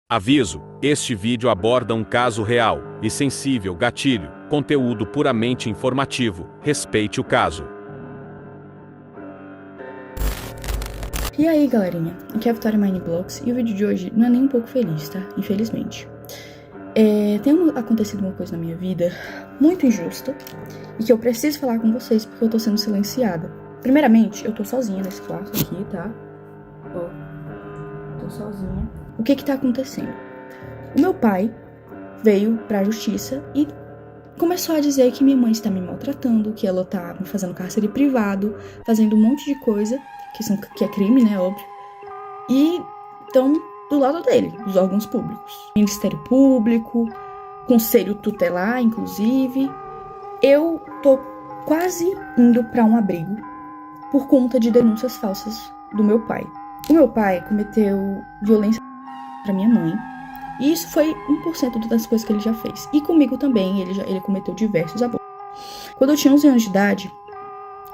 Aviso: este vídeo aborda um caso real e sensível. Gatilho: conteúdo puramente informativo. Respeite o caso. E aí, galerinha, aqui é a Vitória Mineblocks e o vídeo de hoje não é nem um pouco feliz, tá? Infelizmente. Tem acontecido uma coisa na minha vida muito injusta e que eu preciso falar com vocês porque eu tô sendo silenciada. Primeiramente, eu tô sozinha nesse quarto aqui, tá? Tô sozinha. O que tá acontecendo? O meu pai veio pra justiça e começou a dizer que minha mãe está me maltratando, que ela tá me fazendo cárcere privado, fazendo um monte de coisa, que é crime, né, óbvio. E estão do lado dele, dos órgãos públicos. Ministério Público, Conselho Tutelar, inclusive. Eu tô quase indo pra um abrigo por conta de denúncias falsas do meu pai. O meu pai cometeu violência contra minha mãe. E isso foi 1% das coisas que ele já fez. E comigo também, ele cometeu diversos abusos. Quando eu tinha 11 anos de idade,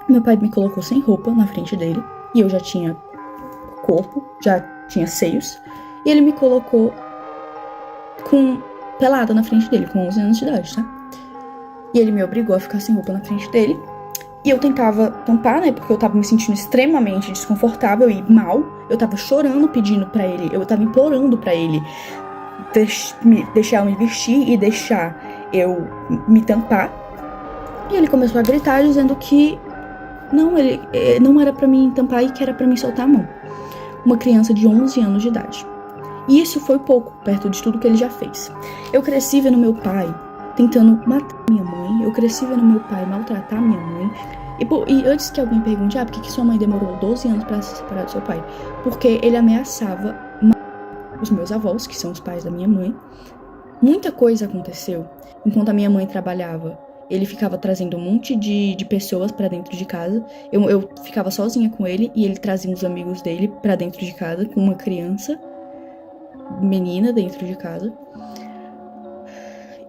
meu pai me colocou sem roupa na frente dele. E eu já tinha corpo, já tinha seios. E ele me colocou pelada na frente dele, com 11 anos de idade, tá? E ele me obrigou a ficar sem roupa na frente dele. E eu tentava tampar, né, porque eu tava me sentindo extremamente desconfortável e mal. Eu tava chorando, pedindo pra ele, eu tava implorando pra ele deixar eu me vestir e deixar eu me tampar. E ele começou a gritar dizendo que não era pra mim tampar e que era pra mim soltar a mão. Uma criança de 11 anos de idade. E isso foi pouco, perto de tudo que ele já fez. Eu cresci vendo meu pai tentando matar minha mãe. Eu cresci vendo meu pai maltratar minha mãe. E antes que alguém pergunte, por que sua mãe demorou 12 anos pra se separar do seu pai? Porque ele ameaçava matar os meus avós, que são os pais da minha mãe. Muita coisa aconteceu enquanto a minha mãe trabalhava. Ele ficava trazendo um monte de pessoas pra dentro de casa. Eu ficava sozinha com ele e ele trazia uns amigos dele pra dentro de casa com uma criança, menina dentro de casa.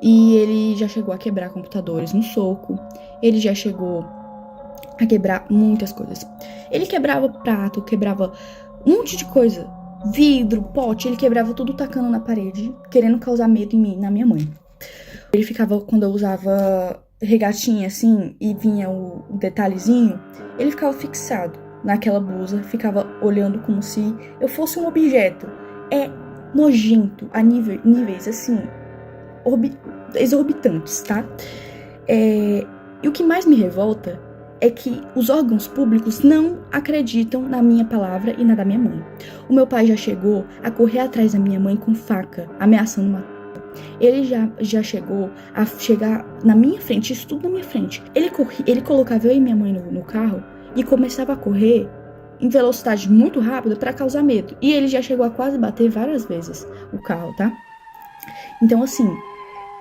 E ele já chegou a quebrar computadores no soco. Ele já chegou a quebrar muitas coisas. Ele quebrava prato, quebrava um monte de coisa. Vidro, pote, ele quebrava tudo tacando na parede, querendo causar medo em mim, na minha mãe. Ele ficava, quando eu usava regatinha assim, e vinha o detalhezinho, ele ficava fixado naquela blusa, ficava olhando como se eu fosse um objeto. É nojento a níveis assim, exorbitantes, tá? E o que mais me revolta é que os órgãos públicos não acreditam na minha palavra e na da minha mãe. O meu pai já chegou a correr atrás da minha mãe com faca, ameaçando matar. Ele já chegou a chegar na minha frente, isso tudo na minha frente. Ele colocava eu e minha mãe no carro e começava a correr em velocidade muito rápida para causar medo. E ele já chegou a quase bater várias vezes o carro, tá? Então, assim,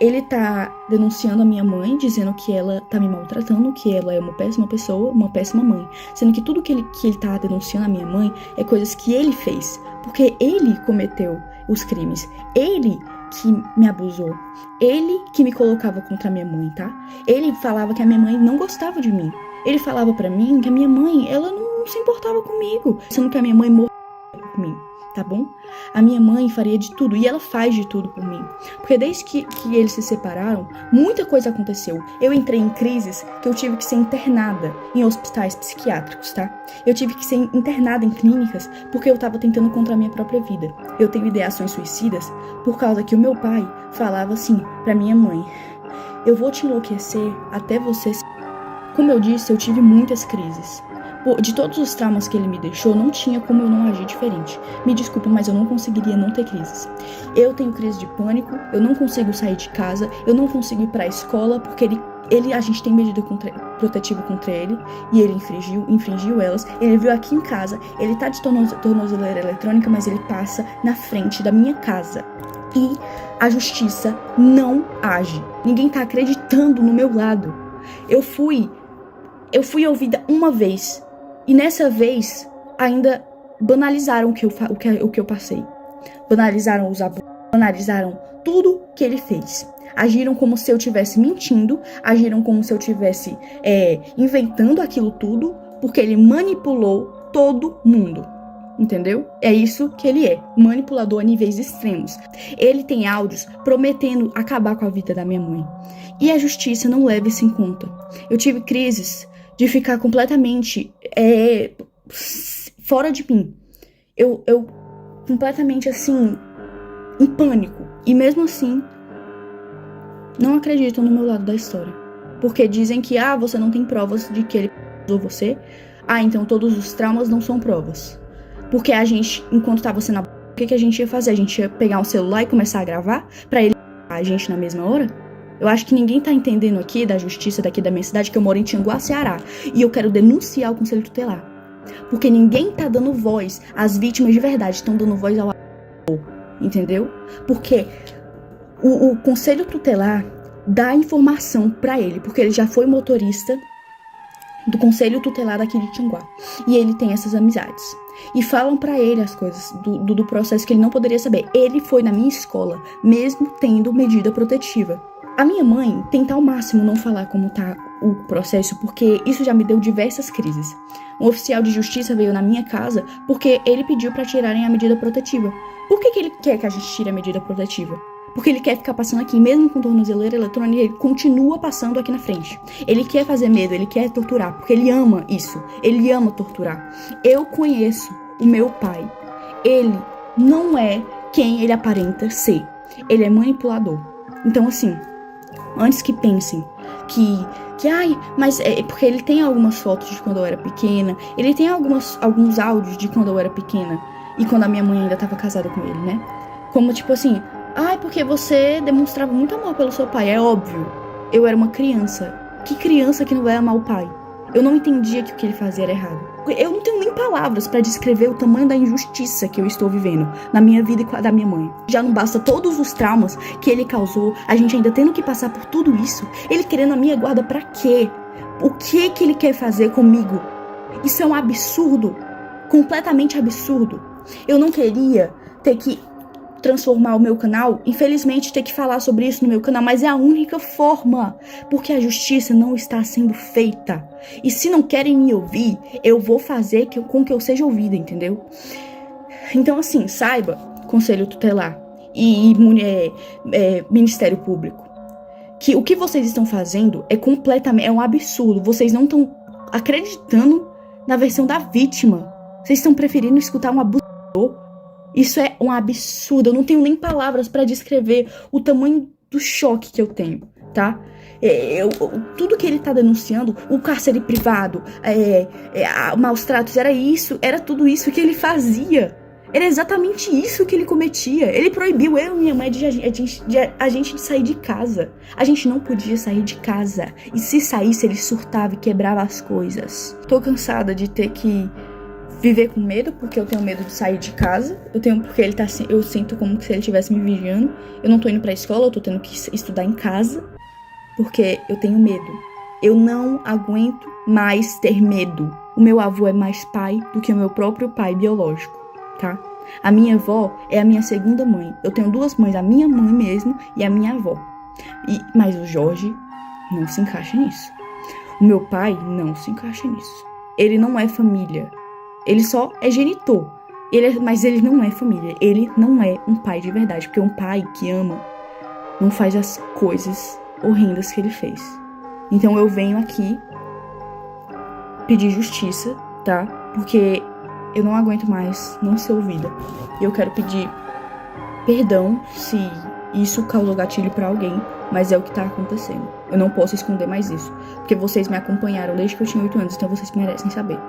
ele tá denunciando a minha mãe, dizendo que ela tá me maltratando, que ela é uma péssima pessoa, uma péssima mãe. Sendo que tudo que ele tá denunciando a minha mãe é coisas que ele fez. Porque ele cometeu os crimes. Ele que me abusou. Ele que me colocava contra a minha mãe, tá? Ele falava que a minha mãe não gostava de mim. Ele falava pra mim que a minha mãe, ela não se importava comigo. Sendo que a minha mãe morreu por mim. Tá bom? A minha mãe faria de tudo, e ela faz de tudo por mim. Porque desde que eles se separaram, muita coisa aconteceu. Eu entrei em crises que eu tive que ser internada em hospitais psiquiátricos, tá? Eu tive que ser internada em clínicas porque eu tava tentando contra a minha própria vida. Eu tenho ideações suicidas por causa que o meu pai falava assim pra minha mãe: eu vou te enlouquecer até você... Como eu disse, eu tive muitas crises. De todos os traumas que ele me deixou, não tinha como eu não agir diferente. Me desculpa, mas eu não conseguiria não ter crises. Eu tenho crise de pânico, eu não consigo sair de casa, eu não consigo ir pra escola, porque a gente tem medida protetiva contra ele, e ele infringiu elas. Ele veio aqui em casa, ele tá de tornozeleira eletrônica, mas ele passa na frente da minha casa. E a justiça não age. Ninguém tá acreditando no meu lado. Eu fui ouvida uma vez. E nessa vez, ainda banalizaram o que eu passei. Banalizaram os abusos, banalizaram tudo que ele fez. Agiram como se eu estivesse mentindo, agiram como se eu estivesse inventando aquilo tudo, porque ele manipulou todo mundo. Entendeu? É isso que ele é, manipulador a níveis extremos. Ele tem áudios prometendo acabar com a vida da minha mãe. E a justiça não leva isso em conta. Eu tive crises de ficar completamente fora de mim. Eu completamente assim, em pânico. E mesmo assim, não acreditam no meu lado da história. Porque dizem que, você não tem provas de que ele usou você. Então todos os traumas não são provas. Porque a gente, enquanto tava sendo o que a gente ia fazer? A gente ia pegar um celular e começar a gravar pra ele a gente na mesma hora? Eu acho que ninguém tá entendendo aqui da justiça daqui da minha cidade, que eu moro em Tianguá, Ceará. E eu quero denunciar o Conselho Tutelar. Porque ninguém tá dando voz às vítimas de verdade, estão dando voz ao entendeu? Porque o Conselho Tutelar dá informação pra ele, porque ele já foi motorista do Conselho Tutelar daqui de Tianguá. E ele tem essas amizades. E falam pra ele as coisas do processo que ele não poderia saber. Ele foi na minha escola, mesmo tendo medida protetiva. A minha mãe tenta ao máximo não falar como tá o processo, porque isso já me deu diversas crises. Um oficial de justiça veio na minha casa porque ele pediu pra tirarem a medida protetiva. Por que ele quer que a gente tire a medida protetiva? Porque ele quer ficar passando aqui, mesmo com tornozeleira eletrônica, ele continua passando aqui na frente. Ele quer fazer medo, ele quer torturar, porque ele ama isso. Ele ama torturar. Eu conheço o meu pai. Ele não é quem ele aparenta ser. Ele é manipulador. Então, assim, antes que pensem mas é porque ele tem algumas fotos de quando eu era pequena, ele tem alguns áudios de quando eu era pequena e quando a minha mãe ainda tava casada com ele, né? Como tipo assim, porque você demonstrava muito amor pelo seu pai. É óbvio, eu era uma criança. Que criança que não vai amar o pai? Eu não entendia que o que ele fazia era errado. Eu não tenho nem palavras pra descrever o tamanho da injustiça que eu estou vivendo na minha vida e com a da minha mãe. Já não basta todos os traumas que ele causou, a gente ainda tendo que passar por tudo isso, ele querendo a minha guarda pra quê? O que ele quer fazer comigo? Isso é um absurdo, completamente absurdo. Eu não queria ter que transformar o meu canal, infelizmente ter que falar sobre isso no meu canal, mas é a única forma, porque a justiça não está sendo feita. E se não querem me ouvir, eu vou fazer com que eu seja ouvida, entendeu? Então assim, saiba, Conselho Tutelar e Ministério Público, que o que vocês estão fazendo é um absurdo. Vocês não estão acreditando na versão da vítima. Vocês estão preferindo escutar um abusador. Isso é um absurdo, eu não tenho nem palavras pra descrever o tamanho do choque que eu tenho, tá? Tudo que ele tá denunciando, o cárcere privado, maus tratos, era tudo isso que ele fazia. Era exatamente isso que ele cometia. Ele proibiu eu e minha mãe de a gente sair de casa. A gente não podia sair de casa. E se saísse, ele surtava e quebrava as coisas. Tô cansada de ter que viver com medo, porque eu tenho medo de sair de casa. Porque eu sinto como se ele estivesse me vigiando. Eu não tô indo pra escola, eu tô tendo que estudar em casa, porque eu tenho medo. Eu não aguento mais ter medo. O meu avô é mais pai do que o meu próprio pai biológico, tá? A minha avó é a minha segunda mãe. Eu tenho duas mães, a minha mãe mesmo e a minha avó. Mas o Jorge não se encaixa nisso. O meu pai não se encaixa nisso. Ele não é família. Ele só é genitor. Mas ele não é família. Ele não é um pai de verdade. Porque um pai que ama não faz as coisas horrendas que ele fez. Então eu venho aqui pedir justiça, tá? Porque eu não aguento mais não ser ouvida. E eu quero pedir perdão se isso causou gatilho pra alguém, mas é o que tá acontecendo. Eu não posso esconder mais isso. Porque vocês me acompanharam desde que eu tinha 8 anos, então vocês merecem saber.